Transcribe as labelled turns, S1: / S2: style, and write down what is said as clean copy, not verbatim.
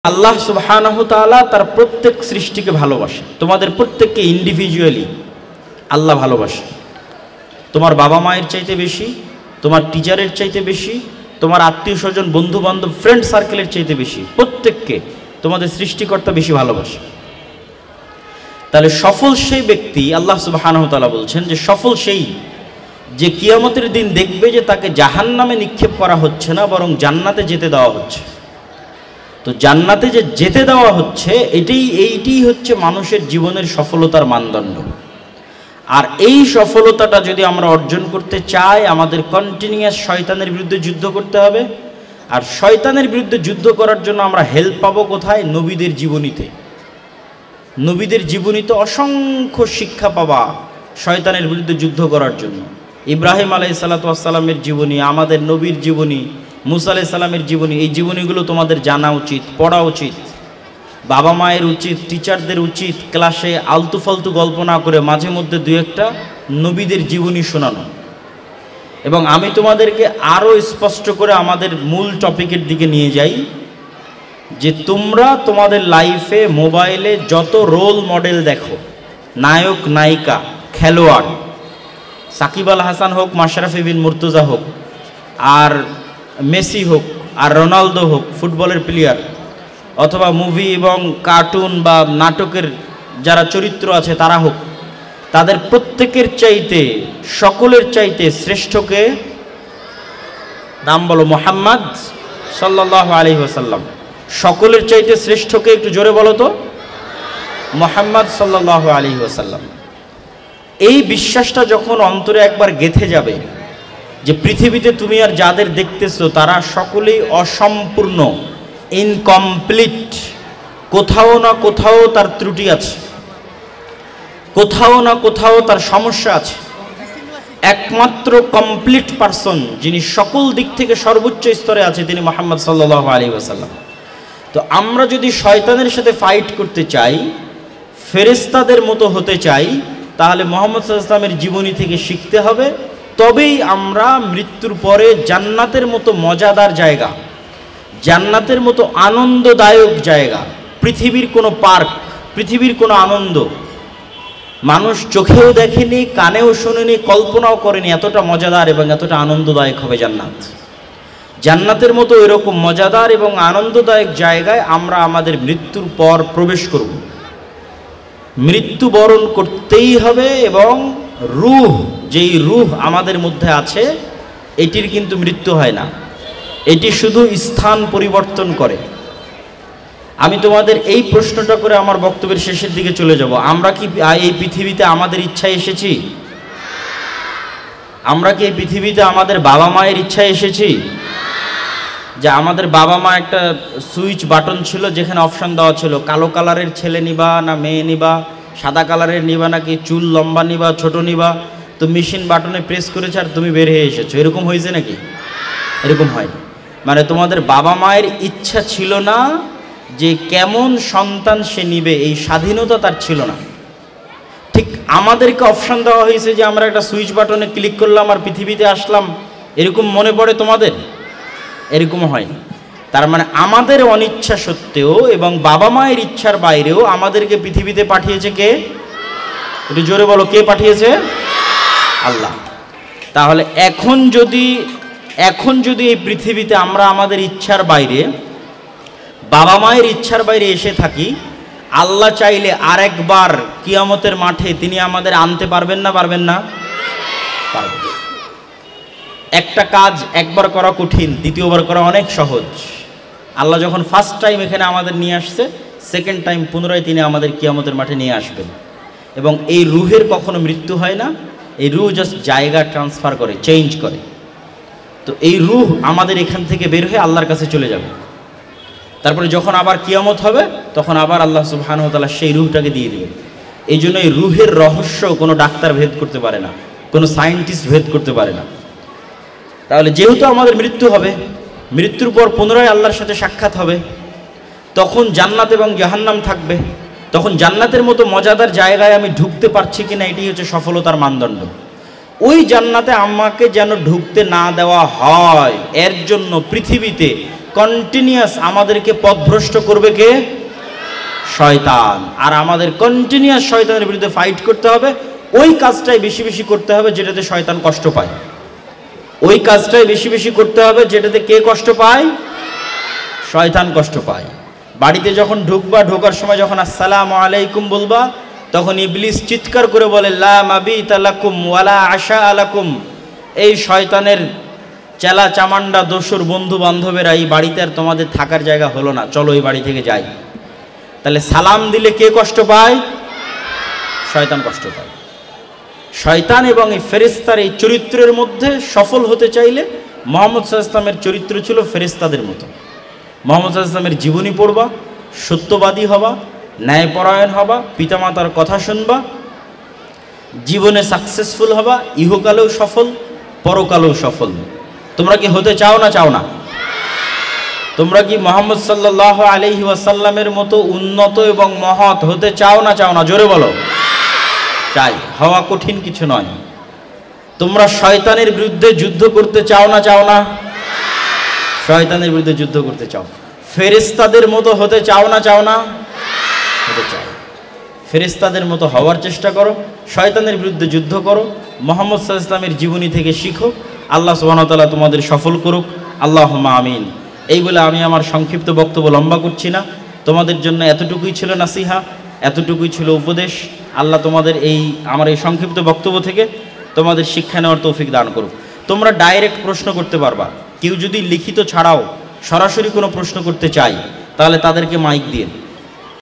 S1: আল্লাহ সুবহানাহু তাআলা তার প্রত্যেক সৃষ্টিকে ভালোবাসে। তোমাদের প্রত্যেককে ইন্ডিভিজুয়ালি আল্লাহ ভালোবাসে। তোমার বাবা মায়ের চাইতে বেশি, তোমার টিচারের চাইতে বেশি, তোমার আত্মীয় স্বজন বন্ধু বান্ধব ফ্রেন্ড সার্কেলের চাইতে বেশি, প্রত্যেককে তোমাদের সৃষ্টিকর্তা বেশি ভালোবাসে। তাহলে সফল সেই ব্যক্তি, আল্লাহ সুবহানাহু তাআলা বলছেন যে সফল সেই যে কিয়ামতের দিন দেখবে যে তাকে জাহান্নামে নিক্ষেপ করা হচ্ছে না, বরং জান্নাতে যেতে দেওয়া হচ্ছে। তো জান্নাতে যে যেতে দেওয়া হচ্ছে এইটি হচ্ছে মানুষের জীবনের সফলতার মানদণ্ড। আর এই সফলতাটা যদি আমরা অর্জন করতে চাই, আমাদের কন্টিনিউয়াস শয়তানের বিরুদ্ধে যুদ্ধ করতে হবে। আর শয়তানের বিরুদ্ধে যুদ্ধ করার জন্য আমরা হেল্প পাবো কোথায়? নবীদের জীবনীতে। নবীদের জীবনীতে অসংখ্য শিক্ষা পাবা শয়তানের বিরুদ্ধে যুদ্ধ করার জন্য। ইব্রাহিম আলাইহিস সালাতু ওয়াস সালামের জীবনী, আমাদের নবীর জীবনী, মুসা আলাইহিস সালামের জীবনী, এই জীবনীগুলো তোমাদের জানা উচিত, পড়া উচিত। বাবা মায়ের উচিত, টিচারদের উচিত ক্লাসে আলতু ফালতু গল্প না করে মাঝে মধ্যে দুই একটা নবীদের জীবনী শোনানো। এবং আমি তোমাদেরকে আরও স্পষ্ট করে আমাদের মূল টপিকের দিকে নিয়ে যাই যে তোমরা তোমাদের লাইফে মোবাইলে যত রোল মডেল দেখো, নায়ক নায়িকা, খেলোয়াড়, সাকিব আল হাসান হোক, মাশরাফি বিন মুর্তজা হোক, আর মেসি হোক, আর রোনালদো হোক, ফুটবলের প্লেয়ার, অথবা মুভি এবং কার্টুন বা নাটকের যারা চরিত্র আছে তারা হোক, তাদের প্রত্যেকের চাইতে, সকলের চাইতে শ্রেষ্ঠকে নাম বলো? মুহাম্মদ সাল্লাল্লাহু আলাইহি ওয়াসাল্লাম। সকলের চাইতে শ্রেষ্ঠকে একটু জোরে বলো তো? মুহাম্মদ সাল্লাল্লাহু আলাইহি ওয়াসাল্লাম। এই বিশ্বাসটা যখন অন্তরে একবার গেঁথে যাবে যে পৃথিবীতে তুমি আর যাদের দেখতেছো তারা সকলেই অসম্পূর্ণ, ইনকমপ্লিট, কোথাও না কোথাও তার ত্রুটি আছে, কোথাও না কোথাও তার সমস্যা আছে। একমাত্র কমপ্লিট পারসন যিনি সকল দিক থেকে সর্বোচ্চ স্তরে আছে তিনি মুহাম্মদ সাল্লাল্লাহু আলাইহি ওয়াসাল্লাম। তো আমরা যদি শয়তানের সাথে ফাইট করতে চাই, ফেরেশতাদের মতো হতে চাই, তাহলে মুহাম্মদ সাল্লাল্লাহু আলাইহি ওয়াসাল্লামের জীবনী থেকে শিখতে হবে। তবেই আমরা মৃত্যুর পরে জান্নাতের মতো মজাদার জায়গা, জান্নাতের মতো আনন্দদায়ক জায়গা, পৃথিবীর কোনো পার্ক, পৃথিবীর কোনো আনন্দ মানুষ চোখেও দেখেনি, কানেও শোনেনি, কল্পনাও করেনি এতটা মজাদার এবং এতটা আনন্দদায়ক হবে জান্নাত। জান্নাতের মতো এরকম মজাদার এবং আনন্দদায়ক জায়গায় আমরা আমাদের মৃত্যুর পর প্রবেশ করব। মৃত্যুবরণ করতেই হবে। এবং রূহ, যেই রূহ আমাদের মধ্যে আছে এটির কিন্তু মৃত্যু হয় না, এটি শুধু স্থান পরিবর্তন করে। আমি তোমাদের এই প্রশ্নটা করে আমার বক্তব্যের শেষের দিকে চলে যাব। আমরা কি এই পৃথিবীতে আমাদের ইচ্ছায় এসেছি? আমরা কি এই পৃথিবীতে আমাদের বাবা মায়ের ইচ্ছায় এসেছি? যে আমাদের বাবা মা একটা সুইচ বাটন ছিল যেখানে অপশন দেওয়া ছিল কালো কালারের ছেলে নিবা না মেয়ে নিবা, সাদা কালারের নিবা নাকি চুল লম্বা নিবা, ছোট নিবা, তো মেশিন বাটনে প্রেস করেছে আর তুমি বের হয়ে এসেছো। এরকম হয়েছে নাকি? এরকম হয়নি। মানে তোমাদের বাবা মায়ের ইচ্ছা ছিল না যে কেমন সন্তান সে নিবে, এই স্বাধীনতা তার ছিল না। ঠিক আমাদেরকে অপশন দেওয়া হয়েছে যে আমরা একটা সুইচ বাটনে ক্লিক করলাম আর পৃথিবীতে আসলাম। এরকম মনে পড়ে তোমাদের? এরকম হয়নি। তার মানে আমাদের অনিচ্ছা সত্ত্বেও এবং বাবা মায়ের ইচ্ছার বাইরেও আমাদেরকে পৃথিবীতে পাঠিয়েছে কে? একটু জোরে বলো, কে পাঠিয়েছে? আল্লাহ। তাহলে এখন যদি এই পৃথিবীতে আমরা আমাদের ইচ্ছার বাইরে, বাবা মায়ের ইচ্ছার বাইরে এসে থাকি, আল্লাহ চাইলে আরেকবার কিয়ামতের মাঠে তিনি আমাদের আনতে পারবেন না? পারবেন না? পারবেন। একটা কাজ একবার করা কঠিন, দ্বিতীয়বার করা অনেক সহজ। আল্লাহ যখন ফার্স্ট টাইম এখানে আমাদের নিয়ে আসছে, সেকেন্ড টাইম পুনরায় তিনি আমাদের কিয়ামতের মাঠে নিয়ে আসবেন। এবং এই রুহের কখনো মৃত্যু হয় না, এই রুহ জাস্ট জায়গা ট্রান্সফার করে, চেঞ্জ করে। তো এই রুহ আমাদের এখান থেকে বের হয়ে আল্লাহর কাছে চলে যাবে। তারপরে যখন আবার কিয়ামত হবে তখন আবার আল্লাহ সুবহানাহু ওয়া তাআলা সেই রুহটাকে দিয়ে দেবেন। এই জন্য এই রুহের রহস্য কোনো ডাক্তার ভেদ করতে পারে না, কোনো সায়েন্টিস্ট ভেদ করতে পারে না। তাহলে যেহেতু আমাদের মৃত্যু হবে, মৃত্যুর পর পুনরায় আল্লাহর সাথে সাক্ষাৎ হবে, তখন জান্নাত এবং জাহান্নাম থাকবে। তখন জান্নাতের মতো মজাদার জায়গায় আমি ঢুকতে পারছি কিনা, এটি হচ্ছে সফলতার মানদণ্ড। ওই জান্নাতে আমাকে যেন ঢুকতে না দেওয়া হয়, এর জন্য পৃথিবীতে কন্টিনিউয়াস আমাদেরকে পথভ্রষ্ট করবে কে? শয়তান। আর আমাদের কন্টিনিউয়াস শয়তানের বিরুদ্ধে ফাইট করতে হবে। ওই কাজটাই বেশি বেশি করতে হবে যেটাতে শয়তান কষ্ট পায়। ওই কাজটাই বেশি বেশি করতে হবে যেটাতে কে কষ্ট পায়? শয়তান কষ্ট পায়। বাড়িতে যখন ঢুকবা, ঢোকার সময় যখন আসসালামু আলাইকুম বলবা, তখন ইবলিস চিৎকার করে বলে লা মাবিতা লাকুম ওয়ালা আশা আলাকুম। এই শয়তানের চেলা চামান্ডা দোসর বন্ধু বান্ধবেরা এই বাড়িতে আর তোমাদের থাকার জায়গা হলো না, চলো এই বাড়ি থেকে যাই। তাহলে সালাম দিলে কে কষ্ট পায়? শয়তান কষ্ট পায়। শয়তান এবং এই ফেরেশতার এই চরিত্রের মধ্যে সফল হতে চাইলে মুহাম্মদ সাল্লাল্লাহু আলাইহি ওয়াসাল্লামের চরিত্র ছিল ফেরেশতাদের মতো। মুহাম্মদ সাল্লাল্লাহু আলাইহি ওয়াসাল্লামের জীবনী পড়বা, সত্যবাদী হবা, ন্যায়পরায়ণ হবা, পিতামাতার কথা শুনবা, জীবনে সাকসেসফুল হবা, ইহকালেও সফল, পরকালেও সফল। তোমরা কি হতে চাও না চাও না? তোমরা কি মুহাম্মদ সাল্লাল্লাহু আলাইহি ওয়াসাল্লামের মতো উন্নত এবং মহৎ হতে চাও না চাও না? জোরে বলো। চাই। হওয়া কঠিন কিছু নয়। তোমরা শয়তানের বিরুদ্ধে যুদ্ধ করতে চাও না চাও না? শয়তানের বিরুদ্ধে যুদ্ধ করতে চাও। ফেরেশতাদের মতো হতে চাও না চাও না? হতে চাও। ফেরেশতাদের মতো হওয়ার চেষ্টা করো, শয়তানের বিরুদ্ধে যুদ্ধ করো, মুহাম্মদ সাল্লাল্লাহু আলাইহি ওয়াসাল্লামের জীবনী থেকে শিখো। আল্লাহ সুবহানাহু ওয়া তাআলা তোমাদের সফল করুক। আল্লাহুম্মা আমিন। এই বলে আমি আমার সংক্ষিপ্ত বক্তব্য লম্বা করছি না। তোমাদের জন্য এতটুকুই ছিল নাসিহা, এতটুকুই ছিল উপদেশ। আল্লাহ তোমাদের আমার এই সংক্ষিপ্ত বক্তব্য থেকে তোমাদের শিক্ষা নেওয়ার তৌফিক দান করুক। তোমরা ডাইরেক্ট প্রশ্ন করতে পারবা। কেউ যদি লিখিত ছাড়াও সরাসরি কোনো প্রশ্ন করতে চাই, তাহলে তাদেরকে মাইক দিয়ে